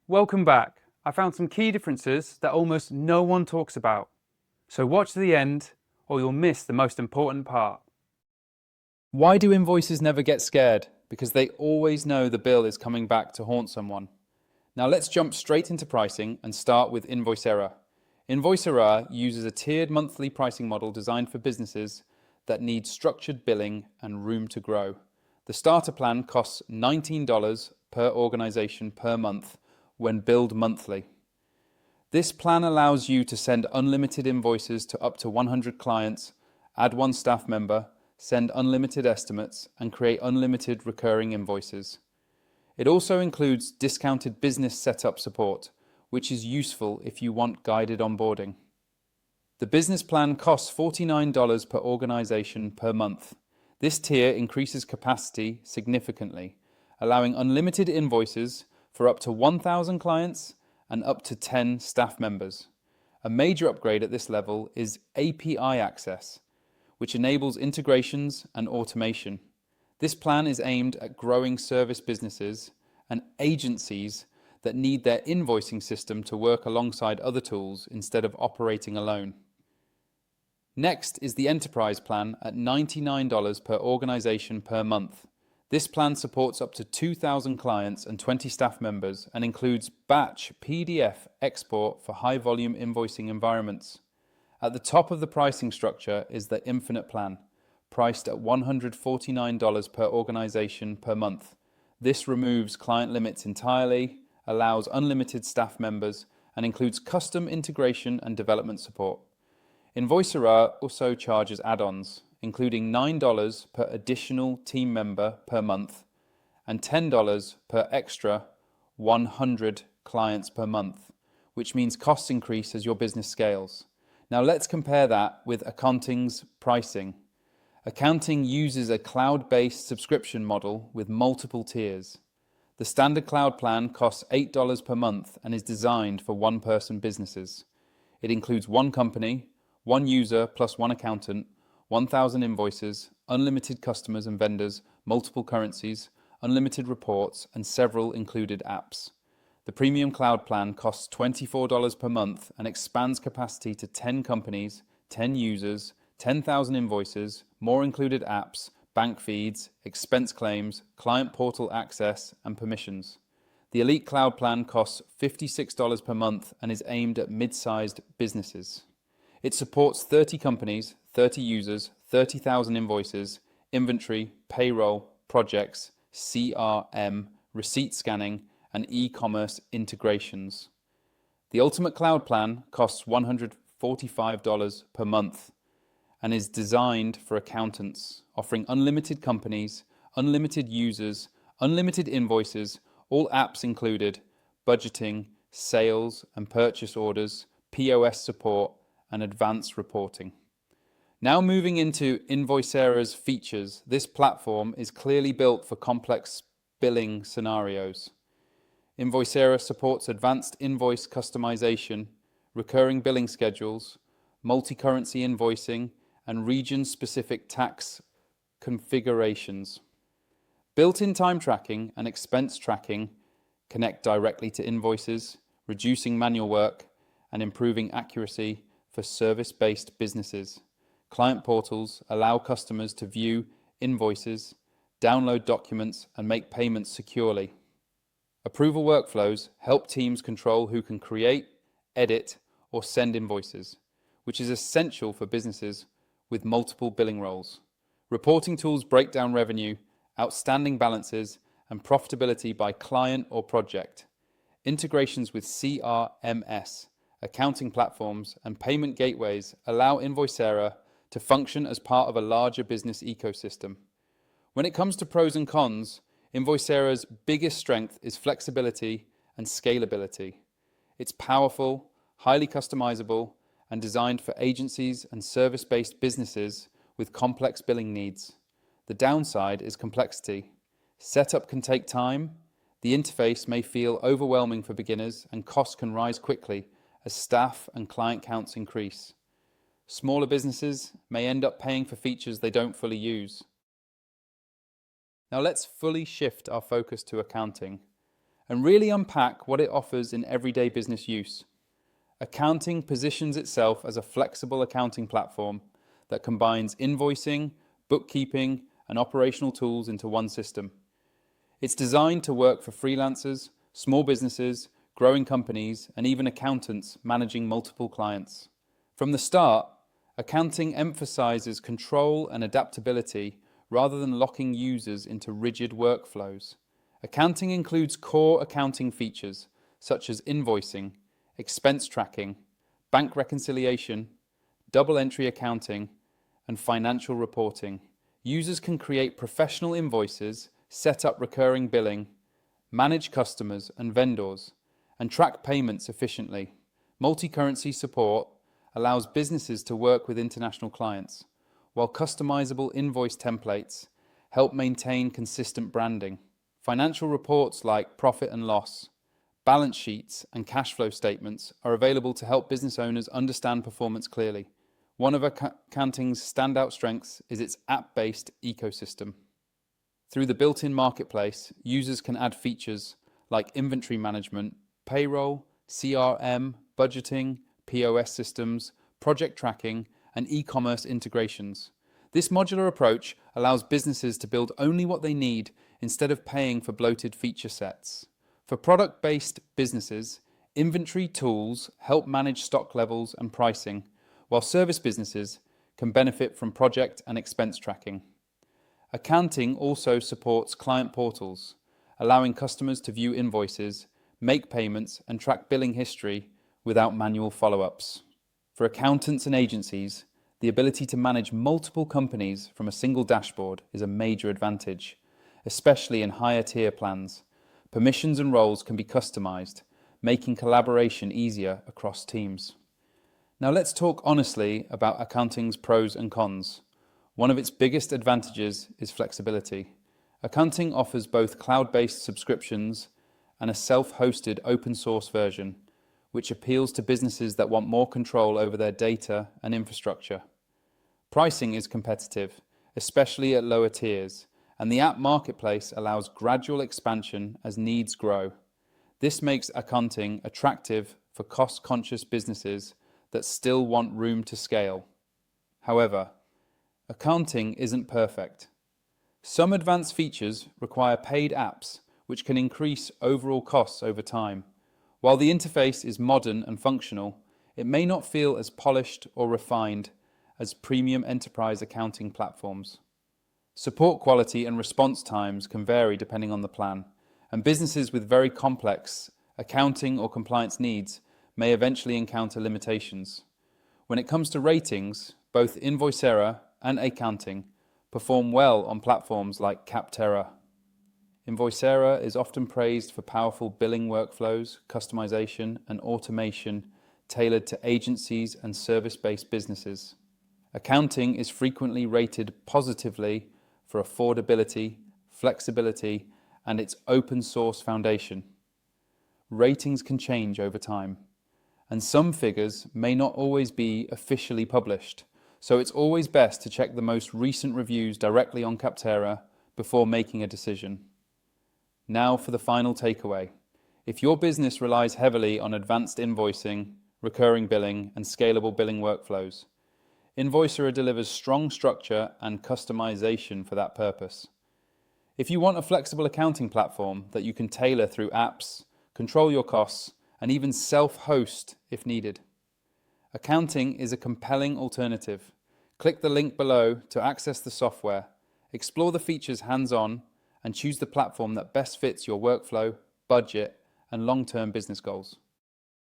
Welcome back. I found some key differences that almost no one talks about. So watch to the end or you'll miss the most important part. Why do invoices never get scared? Because they always know the bill is coming back to haunt someone. Now let's jump straight into pricing and start with Invoicera. Invoicera uses a tiered monthly pricing model designed for businesses that need structured billing and room to grow. The starter plan costs $19 per organization per month when billed monthly. This plan allows you to send unlimited invoices to up to 100 clients, add one staff member, send unlimited estimates, and create unlimited recurring invoices. It also includes discounted business setup support, which is useful if you want guided onboarding. The business plan costs $49 per organization per month. This tier increases capacity significantly, allowing unlimited invoices for up to 1,000 clients and up to 10 staff members. A major upgrade at this level is API access, which enables integrations and automation. This plan is aimed at growing service businesses and agencies that need their invoicing system to work alongside other tools instead of operating alone. Next is the enterprise plan at $99 per organization per month. This plan supports up to 2,000 clients and 20 staff members and includes batch PDF export for high volume invoicing environments. At the top of the pricing structure is the Infinite plan, priced at $149 per organization per month. This removes client limits entirely, allows unlimited staff members, and includes custom integration and development support. Invoicera also charges add-ons, including $9 per additional team member per month and $10 per extra 100 clients per month, which means costs increase as your business scales. Now let's compare that with Akaunting's pricing. Akaunting uses a cloud-based subscription model with multiple tiers. The standard cloud plan costs $8 per month and is designed for one-person businesses. It includes one company, one user plus one accountant, 1,000 invoices, unlimited customers and vendors, multiple currencies, unlimited reports, and several included apps. The premium cloud plan costs $24 per month and expands capacity to 10 companies, 10 users, 10,000 invoices, more included apps, bank feeds, expense claims, client portal access, and permissions. The Elite Cloud plan costs $56 per month and is aimed at mid-sized businesses. It supports 30 companies, 30 users, 30,000 invoices, inventory, payroll, projects, CRM, receipt scanning, and e-commerce integrations. The Ultimate Cloud plan costs $145 per month and is designed for accountants, offering unlimited companies, unlimited users, unlimited invoices, all apps included, budgeting, sales and purchase orders, POS support, and advanced reporting. Now moving into Invoicera's features, this platform is clearly built for complex billing scenarios. Invoicera supports advanced invoice customization, recurring billing schedules, multi-currency invoicing, and region-specific tax configurations. Built-in time tracking and expense tracking connect directly to invoices, reducing manual work and improving accuracy for service-based businesses. Client portals allow customers to view invoices, download documents, and make payments securely. Approval workflows help teams control who can create, edit, or send invoices, which is essential for businesses with multiple billing roles. Reporting tools break down revenue, outstanding balances, and profitability by client or project. Integrations with CRMS, accounting platforms, and payment gateways allow Invoicera to function as part of a larger business ecosystem. When it comes to pros and cons, Invoicera's biggest strength is flexibility and scalability. It's powerful, highly customizable, and designed for agencies and service-based businesses with complex billing needs. The downside is complexity. Setup can take time, the interface may feel overwhelming for beginners, and costs can rise quickly as staff and client counts increase. Smaller businesses may end up paying for features they don't fully use. Now let's fully shift our focus to accounting. and really unpack what it offers in everyday business use. Akaunting positions itself as a flexible accounting platform that combines invoicing, bookkeeping, and operational tools into one system. It's designed to work for freelancers, small businesses, growing companies, and even accountants managing multiple clients. From the start, Akaunting emphasizes control and adaptability rather than locking users into rigid workflows. Akaunting includes core accounting features such as invoicing, expense tracking, bank reconciliation, double entry accounting, and financial reporting. Users can create professional invoices, set up recurring billing, manage customers and vendors, and track payments efficiently. Multi-currency support allows businesses to work with international clients, while customizable invoice templates help maintain consistent branding. Financial reports like profit and loss, balance sheets, and cash flow statements are available to help business owners understand performance clearly. One of Akaunting's standout strengths is its app-based ecosystem. Through the built-in marketplace, users can add features like inventory management, payroll, CRM, budgeting, POS systems, project tracking, and e-commerce integrations. This modular approach allows businesses to build only what they need instead of paying for bloated feature sets. For product-based businesses, inventory tools help manage stock levels and pricing, while service businesses can benefit from project and expense tracking. Akaunting also supports client portals, allowing customers to view invoices, make payments, and track billing history without manual follow-ups. For accountants and agencies, the ability to manage multiple companies from a single dashboard is a major advantage, especially in higher tier plans. Permissions and roles can be customized, making collaboration easier across teams. Now let's talk honestly about Akaunting's pros and cons. One of its biggest advantages is flexibility. Akaunting offers both cloud-based subscriptions and a self-hosted open source version, which appeals to businesses that want more control over their data and infrastructure. Pricing is competitive, especially at lower tiers, and the app marketplace allows gradual expansion as needs grow. This makes Akaunting attractive for cost-conscious businesses that still want room to scale. However, Akaunting isn't perfect. Some advanced features require paid apps, which can increase overall costs over time. While the interface is modern and functional, it may not feel as polished or refined as premium enterprise accounting platforms. Support quality and response times can vary depending on the plan, and businesses with very complex accounting or compliance needs may eventually encounter limitations. When it comes to ratings, both Invoicera and Akaunting perform well on platforms like Capterra. Invoicera is often praised for powerful billing workflows, customization, and automation tailored to agencies and service-based businesses. Akaunting is frequently rated positively for affordability, flexibility, and its open source foundation. Ratings can change over time, and some figures may not always be officially published, so it's always best to check the most recent reviews directly on Capterra before making a decision. Now for the final takeaway. If your business relies heavily on advanced invoicing, recurring billing, and scalable billing workflows, Invoicera delivers strong structure and customization for that purpose. If you want a flexible accounting platform that you can tailor through apps, control your costs, and even self-host if needed, Akaunting is a compelling alternative. Click the link below to access the software, explore the features hands-on, and choose the platform that best fits your workflow, budget, and long-term business goals.